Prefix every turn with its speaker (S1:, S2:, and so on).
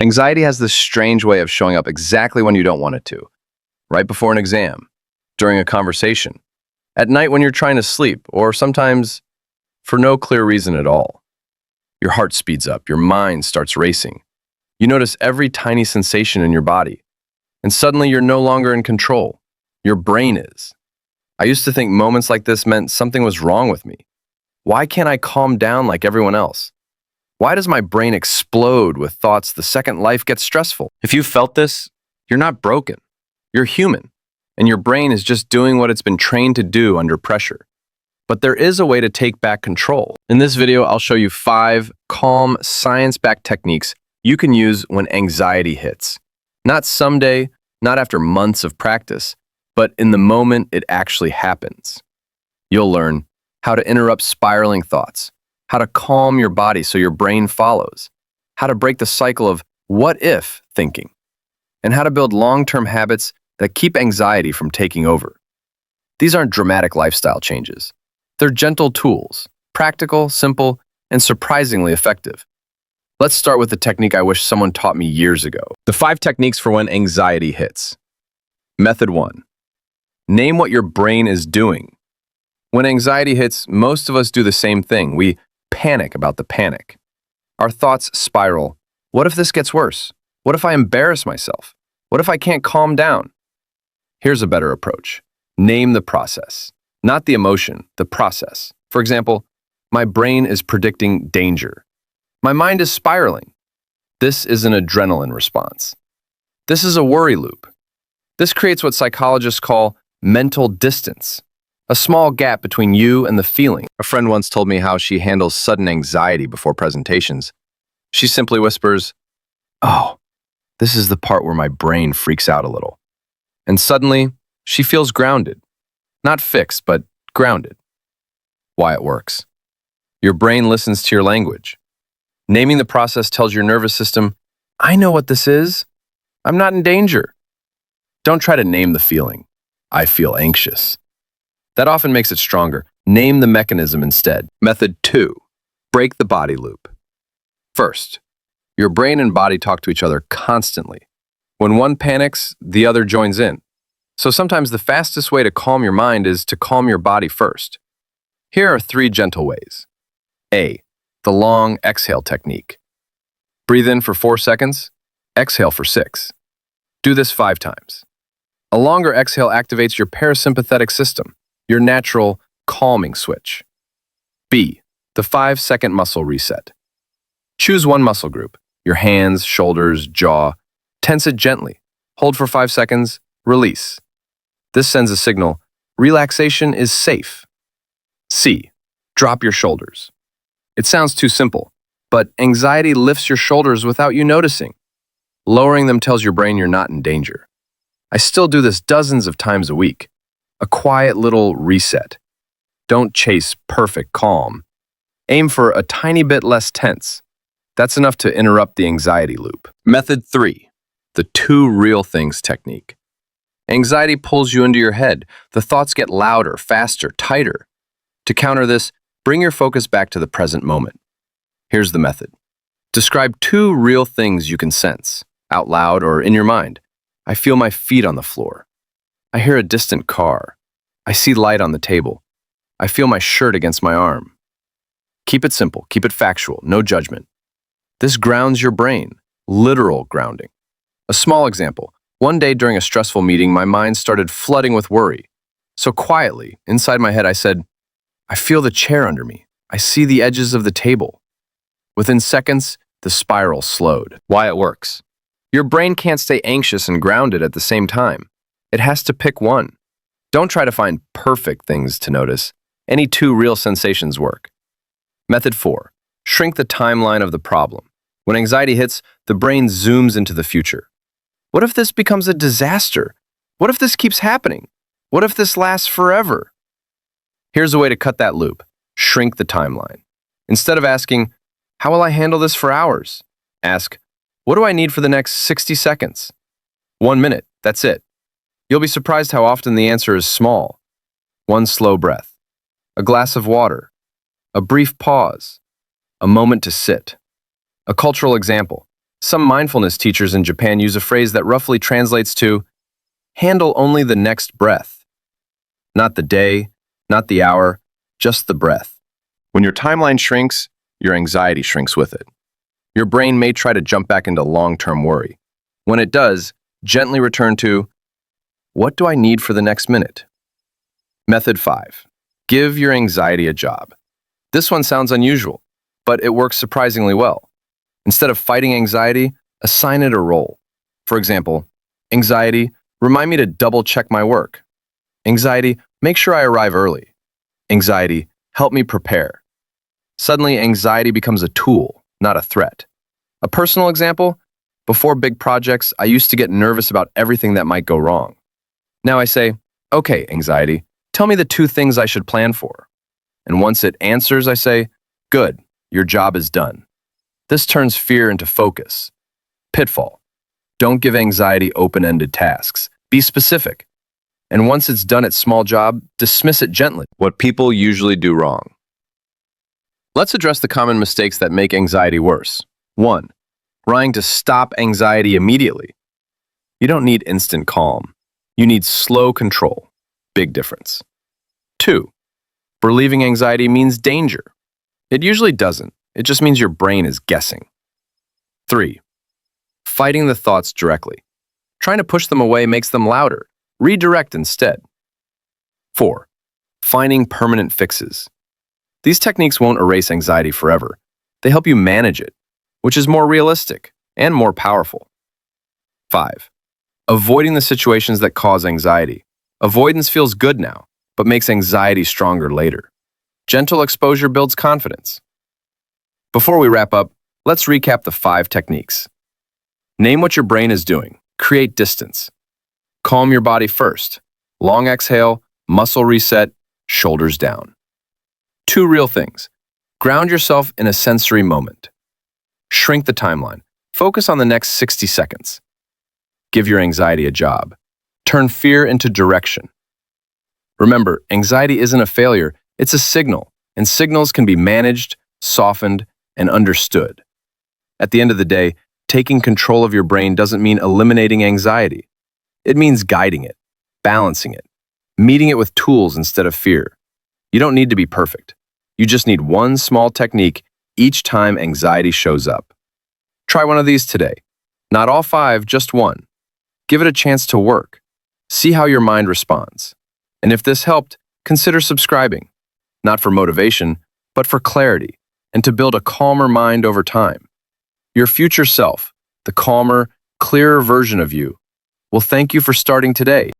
S1: Anxiety has this strange way of showing up exactly when you don't want it to. Right before an exam, during a conversation, at night when you're trying to sleep, or sometimes for no clear reason at all. Your heart speeds up, your mind starts racing. You notice every tiny sensation in your body, and suddenly you're no longer in control. Your brain is. I used to think moments like this meant something was wrong with me. Why can't I calm down like everyone else? Why does my brain explode with thoughts the second life gets stressful? If you felt this, you're not broken. You're human, and your brain is just doing what it's been trained to do under pressure. But there is a way to take back control. In this video, I'll show you 5 calm, science-backed techniques you can use when anxiety hits. Not someday, not after months of practice, but in the moment it actually happens. You'll learn how to interrupt spiraling thoughts, how to calm your body so your brain follows, how to break the cycle of what if thinking, and how to build long-term habits that keep anxiety from taking over. These aren't dramatic lifestyle changes. They're gentle tools, practical, simple, and surprisingly effective. Let's start with the technique I wish someone taught me years ago. The 5 techniques for when anxiety hits. Method 1. Name what your brain is doing. When anxiety hits, most of us do the same thing. We panic about the panic. Our thoughts spiral. What if this gets worse? What if I embarrass myself? What if I can't calm down? Here's a better approach. Name the process, not the emotion, the process. For example, my brain is predicting danger. My mind is spiraling. This is an adrenaline response. This is a worry loop. This creates what psychologists call mental distance, a small gap between you and the feeling. A friend once told me how she handles sudden anxiety before presentations. She simply whispers, "Oh, this is the part where my brain freaks out a little." And suddenly, she feels grounded. Not fixed, but grounded. Why it works. Your brain listens to your language. Naming the process tells your nervous system, "I know what this is. I'm not in danger." Don't try to name the feeling. "I feel anxious." That often makes it stronger. Name the mechanism instead. Method 2. Break the body loop. First, your brain and body talk to each other constantly. When one panics, the other joins in. So sometimes the fastest way to calm your mind is to calm your body first. Here are 3 gentle ways. A. The long exhale technique. Breathe in for 4 seconds, exhale for 6. Do this 5 times. A longer exhale activates your parasympathetic system, your natural calming switch. B. The 5-second muscle reset. Choose one muscle group, your hands, shoulders, jaw. Tense it gently. Hold for 5 seconds, release. This sends a signal, relaxation is safe. C. Drop your shoulders. It sounds too simple, but anxiety lifts your shoulders without you noticing. Lowering them tells your brain you're not in danger. I still do this dozens of times a week. A quiet little reset. Don't chase perfect calm. Aim for a tiny bit less tense. That's enough to interrupt the anxiety loop. Method 3. The 2 real things technique. Anxiety pulls you into your head. The thoughts get louder, faster, tighter. To counter this, bring your focus back to the present moment. Here's the method. Describe 2 real things you can sense, out loud or in your mind. I feel my feet on the floor. I hear a distant car. I see light on the table. I feel my shirt against my arm. Keep it simple, keep it factual, no judgment. This grounds your brain, literal grounding. A small example. One day during a stressful meeting, my mind started flooding with worry. So quietly, inside my head, I said, "I feel the chair under me. I see the edges of the table." Within seconds, the spiral slowed. Why it works. Your brain can't stay anxious and grounded at the same time. It has to pick one. Don't try to find perfect things to notice. Any 2 real sensations work. Method 4. Shrink the timeline of the problem. When anxiety hits, the brain zooms into the future. What if this becomes a disaster? What if this keeps happening? What if this lasts forever? Here's a way to cut that loop. Shrink the timeline. Instead of asking, "How will I handle this for hours?" Ask, "What do I need for the next 60 seconds? 1 minute, that's it." You'll be surprised how often the answer is small. 1 slow breath, a glass of water, a brief pause, a moment to sit. A cultural example. Some mindfulness teachers in Japan use a phrase that roughly translates to handle only the next breath. Not the day, not the hour, just the breath. When your timeline shrinks, your anxiety shrinks with it. Your brain may try to jump back into long-term worry. When it does, gently return to, what do I need for the next minute? Method 5. Give your anxiety a job. This one sounds unusual, but it works surprisingly well. Instead of fighting anxiety, assign it a role. For example, anxiety, remind me to double-check my work. Anxiety, make sure I arrive early. Anxiety, help me prepare. Suddenly, anxiety becomes a tool, not a threat. A personal example, before big projects, I used to get nervous about everything that might go wrong. Now I say, okay, anxiety, tell me the 2 things I should plan for. And once it answers, I say, good, your job is done. This turns fear into focus. Pitfall. Don't give anxiety open-ended tasks. Be specific. And once it's done its small job, dismiss it gently. What people usually do wrong. Let's address the common mistakes that make anxiety worse. 1. Trying to stop anxiety immediately. You don't need instant calm. You need slow control. Big difference. 2. Relieving anxiety means danger. It usually doesn't. It just means your brain is guessing. 3. Fighting the thoughts directly. Trying to push them away makes them louder. Redirect instead. 4. Finding permanent fixes. These techniques won't erase anxiety forever. They help you manage it, which is more realistic and more powerful. 5. Avoiding the situations that cause anxiety. Avoidance feels good now, but makes anxiety stronger later. Gentle exposure builds confidence. Before we wrap up, let's recap the 5 techniques. Name what your brain is doing. Create distance. Calm your body first. Long exhale, muscle reset, shoulders down. 2 real things. Ground yourself in a sensory moment. Shrink the timeline. Focus on the next 60 seconds. Give your anxiety a job. Turn fear into direction. Remember, anxiety isn't a failure, it's a signal, and signals can be managed, softened, and understood. At the end of the day, taking control of your brain doesn't mean eliminating anxiety. It means guiding it, balancing it, meeting it with tools instead of fear. You don't need to be perfect. You just need one small technique each time anxiety shows up. Try one of these today. Not all 5, just one. Give it a chance to work. See how your mind responds. And if this helped, consider subscribing. Not for motivation, but for clarity, and to build a calmer mind over time. Your future self, the calmer, clearer version of you, will thank you for starting today.